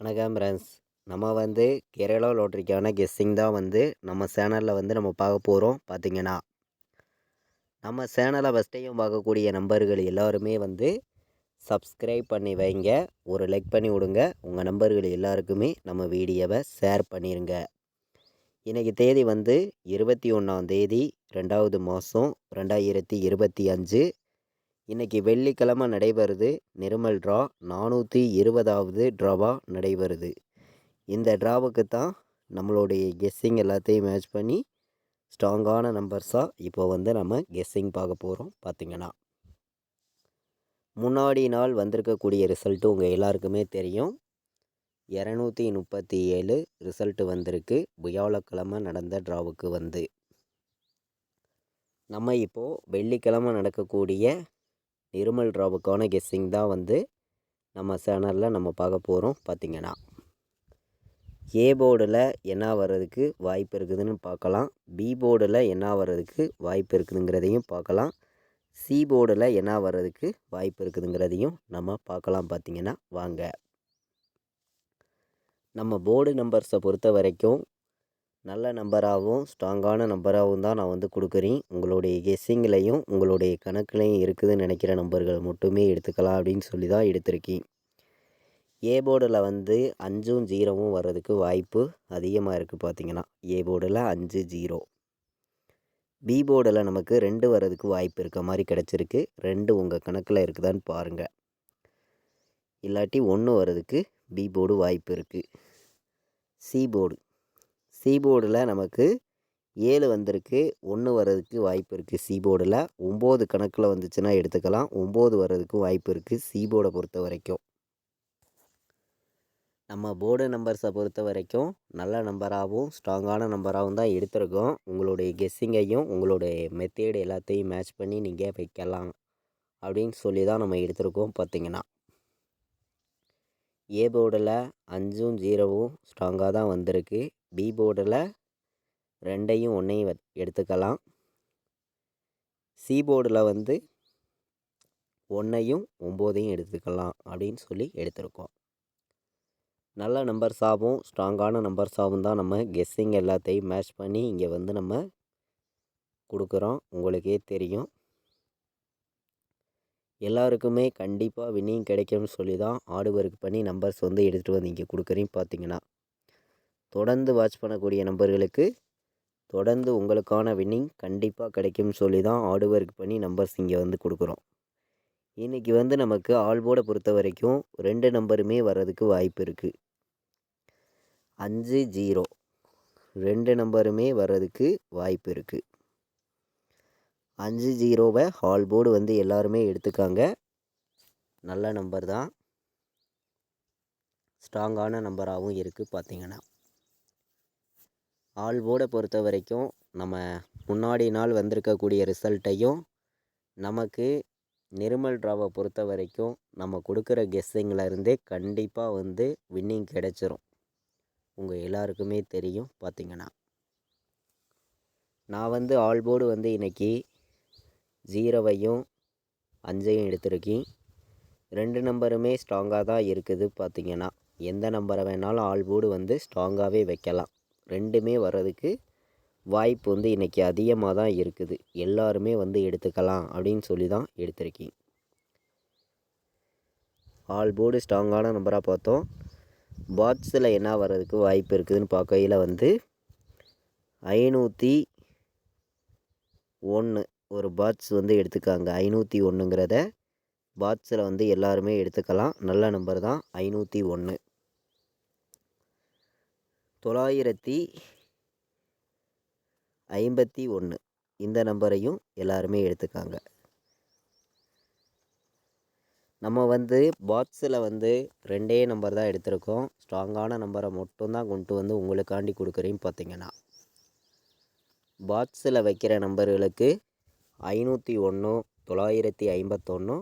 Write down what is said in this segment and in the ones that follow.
வணக்கம் ஃப்ரெண்ட்ஸ். நம்ம வந்து கேரளா லாட்ரிக்கான கெஸ்ஸிங் தான் வந்து நம்ம சேனலில் வந்து நம்ம பார்க்க போகிறோம். பார்த்தீங்கன்னா நம்ம சேனலை ஃபஸ்ட்டையும் பார்க்கக்கூடிய நம்பர்கள் எல்லாருமே வந்து சப்ஸ்கிரைப் பண்ணி வைங்க, ஒரு லைக் பண்ணி விடுங்க. உங்கள் நம்பர்கள் எல்லாருக்குமே நம்ம வீடியோவை ஷேர் பண்ணிடுங்க. இன்றைக்கி தேதி வந்து 21ஆம் தேதி 2வது மாதம் 2025. இன்றைக்கி வெள்ளிக்கிழமை நடைபெறுது. நிர்மல் ட்ரா 420வது ட்ராவாக நடைபெறுது. இந்த ட்ராவுக்கு தான் நம்மளுடைய கெஸ்ஸிங் எல்லாத்தையும் மேட்ச் பண்ணி ஸ்ட்ராங்கான நம்பர்ஸாக இப்போ வந்து நம்ம கெஸ்ஸிங் பார்க்க போகிறோம். பார்த்திங்கன்னா முன்னாடி நாள் வந்திருக்கக்கூடிய ரிசல்ட்டு உங்கள் எல்லாருக்குமே தெரியும். 237 ரிசல்ட்டு வந்திருக்கு வியாழக்கிழமை நடந்த ட்ராவுக்கு வந்து. நம்ம இப்போது வெள்ளிக்கிழமை நடக்கக்கூடிய நிர்மல் ட்ராவுக்கான கெஸ்ஸிங் தான் வந்து நம்ம சேனலில் நம்ம பார்க்க போகிறோம். பார்த்திங்கன்னா ஏ போர்டில் என்ன வர்றதுக்கு வாய்ப்பு இருக்குதுன்னு பார்க்கலாம். பி போர்டில் என்ன வர்றதுக்கு வாய்ப்பு இருக்குதுங்கிறதையும் பார்க்கலாம். சி போர்டில் என்ன வர்றதுக்கு வாய்ப்பு இருக்குதுங்கிறதையும் நம்ம பார்க்கலாம். பார்த்திங்கன்னா வாங்க, நம்ம போர்டு நம்பர்ஸை பொறுத்த வரைக்கும் நல்ல நம்பராகவும் ஸ்ட்ராங்கான நம்பராகவும் தான் நான் வந்து கொடுக்குறேன். உங்களுடைய கெஸ்ஸிங்லேயும் உங்களுடைய கணக்குலையும் இருக்குதுன்னு நினைக்கிற நம்பர்கள் மட்டுமே எடுத்துக்கலாம் அப்படின்னு சொல்லி தான் எடுத்திருக்கேன். ஏ போர்டில் வந்து 5ம் 0வும் வர்றதுக்கு வாய்ப்பு அதிகமாக இருக்குது. பார்த்திங்கன்னா ஏ போர்டில் 5 0. பி போர்டில் நமக்கு 2 வர்றதுக்கு வாய்ப்பு இருக்க மாதிரி கிடச்சிருக்கு. 2 உங்கள் கணக்கில் இருக்குதான்னு பாருங்கள். இல்லாட்டி 1 வர்றதுக்கு பி போர்டு வாய்ப்பு இருக்குது. சி போர்டில் நமக்கு 7 வந்திருக்கு. 1 வர்றதுக்கு வாய்ப்பு இருக்குது. சி போர்டில் 9 கணக்கில் வந்துச்சுன்னா எடுத்துக்கலாம். 9 வர்றதுக்கு வாய்ப்பு இருக்குது சி போர்டை பொறுத்த வரைக்கும். நம்ம போர்டு நம்பர்ஸை பொறுத்த வரைக்கும் நல்ல நம்பராகவும் ஸ்ட்ராங்கான நம்பராகவும் தான் எடுத்திருக்கோம். உங்களுடைய கெஸ்ஸிங்கையும் உங்களுடைய மெத்தேடு எல்லாத்தையும் மேட்ச் பண்ணி நீங்கள் வைக்கலாம் அப்படின்னு சொல்லி தான் நம்ம எடுத்திருக்கோம். பார்த்திங்கன்னா ஏ போர்டில் 5ம் 0வும் ஸ்ட்ராங்காக தான் வந்திருக்கு. பி போர்டில் 2யும் 1யும் எடுத்துக்கலாம். சி போர்டில் வந்து 1யும் 9யும் எடுத்துக்கலாம் அப்படின்னு சொல்லி எடுத்திருக்கோம். நல்ல நம்பர்ஸாகவும் ஸ்ட்ராங்கான நம்பர்ஸாகவும் தான் நம்ம கெஸ்ஸிங் எல்லாத்தையும் மேட்ச் பண்ணி இங்கே வந்து நம்ம கொடுக்குறோம். உங்களுக்கே தெரியும். எல்லாருக்குமே கண்டிப்பாக வின்னிங் கிடைக்கும்னு சொல்லி தான் ஹார்ட் ஒர்க் பண்ணி நம்பர்ஸ் வந்து எடுத்துகிட்டு வந்து இங்கே கொடுக்குறேன். பார்த்திங்கன்னா தொடர்ந்து வாட்ச் பண்ணக்கூடிய நம்பர்களுக்கு தொடர்ந்து உங்களுக்கான வின்னிங் கண்டிப்பாக கிடைக்கும்னு சொல்லி தான் ஹார்ட் ஒர்க் பண்ணி நம்பர்ஸ் இங்கே வந்து கொடுக்குறோம். இன்றைக்கி வந்து நமக்கு ஆல் போர்டை பொறுத்த வரைக்கும் 2 நம்பருமே வர்றதுக்கு வாய்ப்பு இருக்குது. 5 0 2 நம்பருமே வர்றதுக்கு வாய்ப்பு இருக்குது. 5 0வை ஆல் போர்டு வந்து எல்லாருமே எடுத்துக்காங்க. நல்ல நம்பர் தான், ஸ்ட்ராங்கான நம்பராகவும் இருக்குது. பார்த்திங்கன்னா ஆல் போர்டை பொறுத்த வரைக்கும் நம்ம முன்னாடி நாள் வந்திருக்கக்கூடிய ரிசல்ட்டையும் நமக்கு நிர்மல் ட்ராவை பொறுத்த வரைக்கும் நம்ம கொடுக்குற கெஸ்ஸிங்கில் இருந்தே கண்டிப்பாக வந்து வின்னிங் கிடைச்சிரும். உங்கள் எல்லாருக்குமே தெரியும். பார்த்திங்கன்னா நான் வந்து ஆல் போர்டு வந்து இன்றைக்கி 0வையும் 5ஐயும் எடுத்திருக்கேன். 2 நம்பருமே ஸ்ட்ராங்காக தான் இருக்குது. பார்த்திங்கன்னா எந்த நம்பரை வேணாலும் ஆல் போர்டு வந்து ஸ்ட்ராங்காகவே வைக்கலாம். 2மே வர்றதுக்கு வாய்ப்பு வந்து இன்றைக்கி அதிகமாக தான் இருக்குது. எல்லாருமே வந்து எடுத்துக்கலாம் அப்படின்னு சொல்லி தான் எடுத்திருக்கேன். ஆல் போர்டு ஸ்ட்ராங்கான நம்பராக பார்த்தோம். பாட்ஸில் என்ன வர்றதுக்கு வாய்ப்பு இருக்குதுன்னு பார்க்கையில் வந்து 501 ஒரு பாட்ஸ் வந்து எடுத்துக்காங்க. 501ங்கிறத பாட்ஸில் வந்து எல்லாருமே எடுத்துக்கலாம். நல்ல நம்பர் தான் 501. 951 இந்த நம்பரையும் எல்லாருமே எடுத்துக்காங்க. நம்ம வந்து பாட்ஸில் வந்து 2 நம்பர் தான் எடுத்திருக்கோம். ஸ்ட்ராங்கான நம்பரை மட்டும்தான் கொண்டு வந்து உங்களுக்காண்டி கொடுக்குறேன். பார்த்திங்கன்னா பாட்ஸில் வைக்கிற நம்பர்களுக்கு 501 951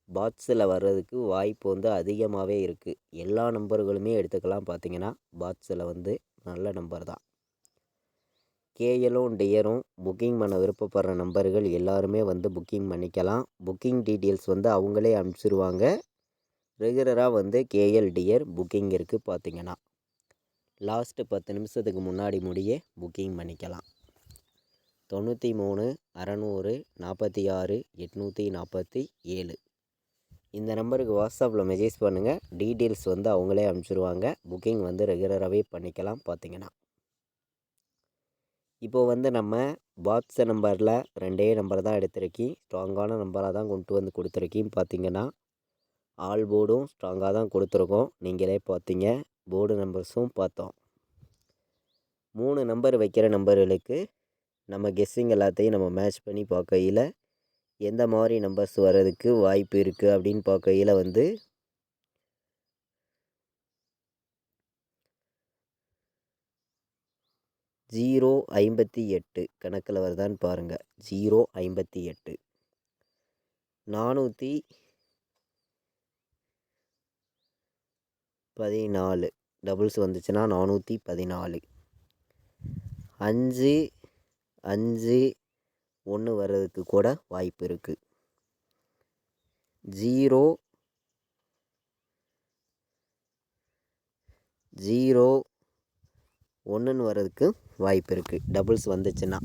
பாட்ஸில் வர்றதுக்கு வாய்ப்பு வந்து அதிகமாகவே இருக்குது. எல்லா நம்பர்களுமே எடுத்துக்கலாம். பார்த்திங்கன்னா பாட்ஸில் வந்து நல்ல நம்பர் தான். கேஎலும் டியரும் புக்கிங் பண்ண விருப்பப்படுற நம்பர்கள் எல்லாருமே வந்து புக்கிங் பண்ணிக்கலாம். புக்கிங் டீட்டெயில்ஸ் வந்து அவங்களே அனுப்பிச்சிருவாங்க. ரெகுலராக வந்து கேஎல்டிஆர் புக்கிங் இருக்குது. பார்த்தீங்கன்னா லாஸ்ட்டு 10 நிமிஷத்துக்கு முன்னாடி முடிய புக்கிங் பண்ணிக்கலாம். 93 600 46 847 இந்த நம்பருக்கு வாட்ஸ்அப்பில் மெசேஜ் பண்ணுங்கள். டீட்டெயில்ஸ் வந்து அவங்களே அனுப்பிச்சிடுவாங்க. புக்கிங் வந்து ரெகுலராகவே பண்ணிக்கலாம். பார்த்தீங்கன்னா இப்போது வந்து நம்ம பாக்ஸ் நம்பரில் 2 நம்பர் தான் எடுத்திருக்கேன். ஸ்ட்ராங்கான நம்பராக தான் கொண்டு வந்து கொடுத்துருக்கேன். பார்த்தீங்கன்னா ஆல் போர்டும் ஸ்ட்ராங்காக தான் கொடுத்துருக்கோம். நீங்களே பார்த்தீங்க, போர்டு நம்பர்ஸும் பார்த்தோம். 3 நம்பர் வைக்கிற நம்பர்களுக்கு நம்ம கெஸ்ஸிங் எல்லாத்தையும் நம்ம மேட்ச் பண்ணி பார்க்கையில் எந்த மாதிரி நம்பர்ஸ் வர்றதுக்கு வாய்ப்பு இருக்குது அப்படின்னு பார்க்கையில் வந்து 058 கணக்கில் வருதான்னு பாருங்கள். 058 414 டபுள்ஸ் வந்துச்சுன்னா 414 5 5 1 வர்றதுக்கு கூட வாய்ப்பு இருக்குது. 0 0 1ன்னு வர்றதுக்கு வாய்ப்பு இருக்குது. டபுள்ஸ் வந்துச்சுன்னா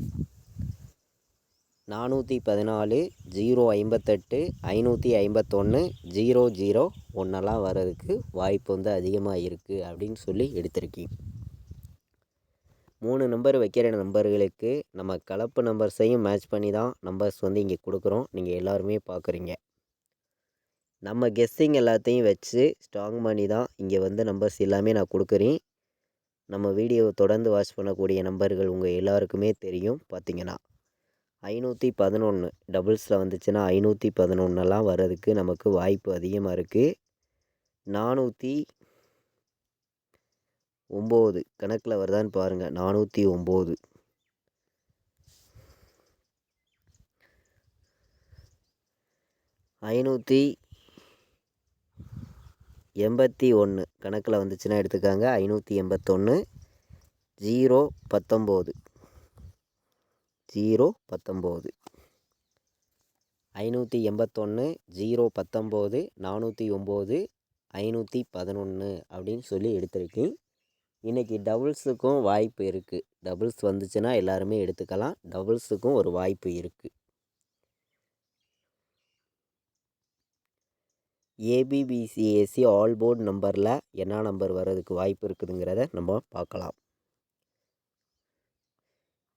414 058 551 001 வர்றதுக்கு வாய்ப்பு வந்து அதிகமாக இருக்குது அப்படின்னு சொல்லி எடுத்திருக்கேன். 3 நம்பர் வைக்கிற நம்பர்களுக்கு நம்ம கலப்பு நம்பர்ஸையும் மேட்ச் பண்ணி தான் நம்பர்ஸ் வந்து இங்கே கொடுக்குறோம். நீங்கள் எல்லாருமே பார்க்குறீங்க. நம்ம கெஸ்ஸிங் எல்லாத்தையும் வச்சு ஸ்ட்ராங் பண்ணி தான் இங்கே வந்து நம்பர்ஸ் எல்லாமே நான் கொடுக்குறேன். நம்ம வீடியோவை தொடர்ந்து வாட்ச் பண்ணக்கூடிய நம்பர்கள் உங்கள் எல்லாருக்குமே தெரியும். பார்த்தீங்கன்னா 511 டபுள்ஸில் வந்துச்சுன்னா 511 வர்றதுக்கு நமக்கு வாய்ப்பு அதிகமாக இருக்குது. 409 கணக்கில் வருதான்னு பாருங்கள். 409 581 கணக்கில் வந்துச்சுன்னா எடுத்துக்காங்க. 581 019 581 019 409 511 அப்படின்னு சொல்லி எடுத்திருக்கேன். இன்றைக்கி டபுள்ஸுக்கும் வாய்ப்பு இருக்குது. டபுள்ஸ் வந்துச்சுன்னா எல்லாருமே எடுத்துக்கலாம். டபுள்ஸுக்கும் ஒரு வாய்ப்பு இருக்குது. ஏபிபிசிஏசி ஆல் போர்டு நம்பரில் என்ன நம்பர் வர்றதுக்கு வாய்ப்பு இருக்குதுங்கிறத நம்ம பார்க்கலாம்.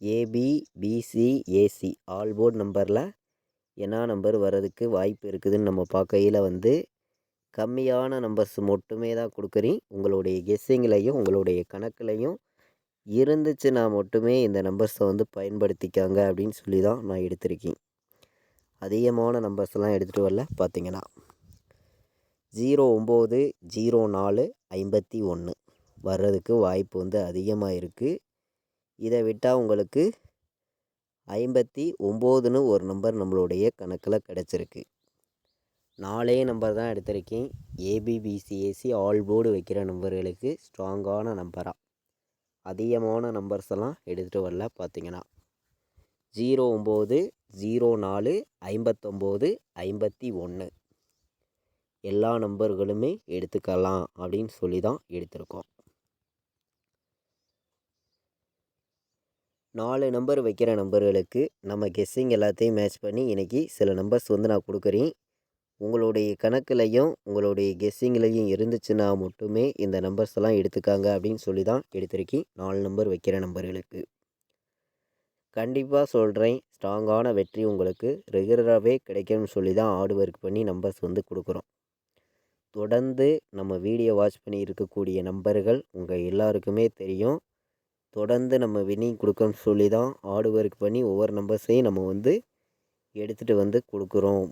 ஏபிபிசிஏசி ஆல் போர்டு நம்பரில் என்ன நம்பர் வர்றதுக்கு வாய்ப்பு இருக்குதுன்னு நம்ம பார்க்கையில் வந்து கம்மியான நம்பர்ஸ் மட்டுமே தான் கொடுக்குறேன். உங்களுடைய கெஸ்ஸிங்லையும் உங்களுடைய கணக்குலையும் இருந்துச்சுன்னா மட்டுமே இந்த நம்பர்ஸை வந்து பயன்படுத்திக்காங்க அப்படின்னு சொல்லி தான் நான் எடுத்திருக்கேன். அதிகமான நம்பர்ஸ்லாம் எடுத்துகிட்டு வரல. பார்த்தீங்கன்னா 09 04 51 வர்றதுக்கு வாய்ப்பு வந்து அதிகமாக இருக்குது. இதை விட்டால் உங்களுக்கு 59ன்னு ஒரு நம்பர் நம்மளுடைய கணக்கில் கிடச்சிருக்கு. 4 நம்பர் தான் எடுத்திருக்கேன். ஏபிபிசிஏசி ஆல் போர்டு வைக்கிற நம்பர்களுக்கு ஸ்ட்ராங்கான நம்பராக அதிகமான நம்பர்ஸ் எல்லாம் எடுத்துகிட்டு வரல. பார்த்தீங்கன்னா 09 04 59 51 எல்லா நம்பர்களுமே எடுத்துக்கலாம் அப்படின்னு சொல்லி தான் எடுத்திருக்கோம். 4 நம்பர் வைக்கிற நம்பர்களுக்கு நம்ம கெஸ்ஸிங் எல்லாத்தையும் மேட்ச் பண்ணி இன்றைக்கி சில நம்பர்ஸ் வந்து நான் கொடுக்குறேன். உங்களுடைய கணக்குலையும் உங்களுடைய கெஸ்ஸிங்லையும் இருந்துச்சுன்னா மட்டுமே இந்த நம்பர்ஸ் எல்லாம் எடுத்துக்காங்க அப்படின்னு சொல்லி தான் எடுத்திருக்கேன். 4 நம்பர் வைக்கிற நம்பர்களுக்கு கண்டிப்பாக சொல்கிறேன், ஸ்ட்ராங்கான வெற்றி உங்களுக்கு ரெகுலராகவே கிடைக்கும்னு சொல்லி தான் ஹார்ட் ஒர்க் பண்ணி நம்பர்ஸ் வந்து கொடுக்குறோம். தொடர்ந்து நம்ம வீடியோ வாட்ச் பண்ணி இருக்கக்கூடிய நம்பர்கள் உங்கள் எல்லாருக்குமே தெரியும். தொடர்ந்து நம்ம வின்னிங் கொடுக்கணும்னு சொல்லி தான் ஹார்ட் ஒர்க் பண்ணி ஒவ்வொரு நம்பர்ஸையும் நம்ம வந்து எடுத்துகிட்டு வந்து கொடுக்குறோம்.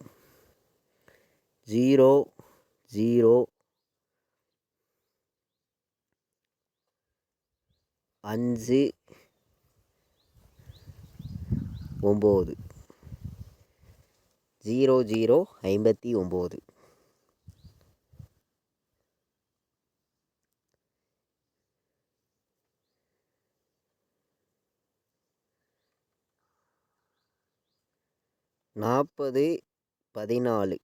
0 0 5 9 00 59 40 14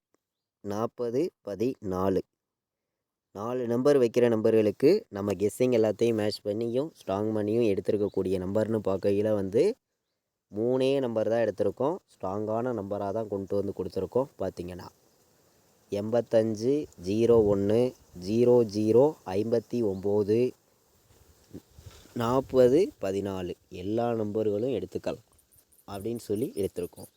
40 14 4 நம்பர் வைக்கிற நம்பர்களுக்கு நம்ம கெஸ்ஸிங் எல்லாத்தையும் மேட்ச் பண்ணியும் ஸ்ட்ராங் பண்ணியும் எடுத்திருக்கக்கூடிய நம்பர்னு பார்க்கையில் வந்து 3 நம்பர் தான் எடுத்திருக்கோம். ஸ்ட்ராங்கான நம்பராக தான் கொண்டு வந்து கொடுத்துருக்கோம். பார்த்திங்கன்னா 85 01 00 59 40 14 எல்லா நம்பர்களும் எடுத்துக்கலாம் அப்படின்னு சொல்லி எடுத்திருக்கோம்.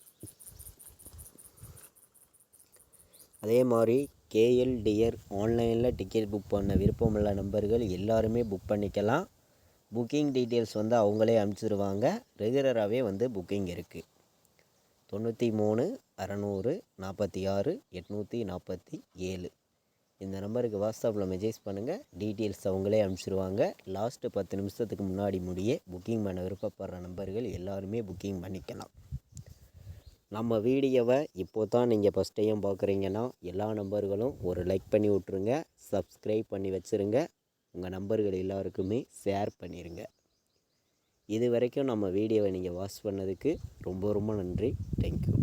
அதே மாதிரி கேஎல்டிஆர் ஆன்லைனில் டிக்கெட் புக் பண்ண விருப்பமுள்ள நம்பர்கள் எல்லாருமே புக் பண்ணிக்கலாம். புக்கிங் டீட்டெயில்ஸ் வந்து அவங்களே அனுப்பிச்சிடுவாங்க. ரெகுலராகவே வந்து புக்கிங் இருக்குது. 93 600 46 847 இந்த நம்பருக்கு வாட்ஸ்அப்பில் மெசேஜ் பண்ணுங்கள். டீட்டெயில்ஸ் அவங்களே அனுப்பிச்சிடுவாங்க. லாஸ்ட்டு 10 நிமிஷத்துக்கு முன்னாடி முடியே புக்கிங் பண்ண விருப்பப்படுற நம்பர்கள் எல்லாருமே புக்கிங் பண்ணிக்கலாம். நம்ம வீடியோவை இப்போ தான் நீங்கள் ஃபஸ்ட் டைம் பார்க்குறீங்கன்னா எல்லா நம்பர்களும் ஒரு லைக் பண்ணி விட்ருங்க. சப்ஸ்கிரைப் பண்ணி வச்சுருங்க. உங்கள் நம்பர்கள் எல்லாருக்குமே ஷேர் பண்ணிடுங்க. இது வரைக்கும் நம்ம வீடியோவை நீங்கள் வாட்ச் பண்ணதுக்கு ரொம்ப ரொம்ப நன்றி. தேங்க்யூ.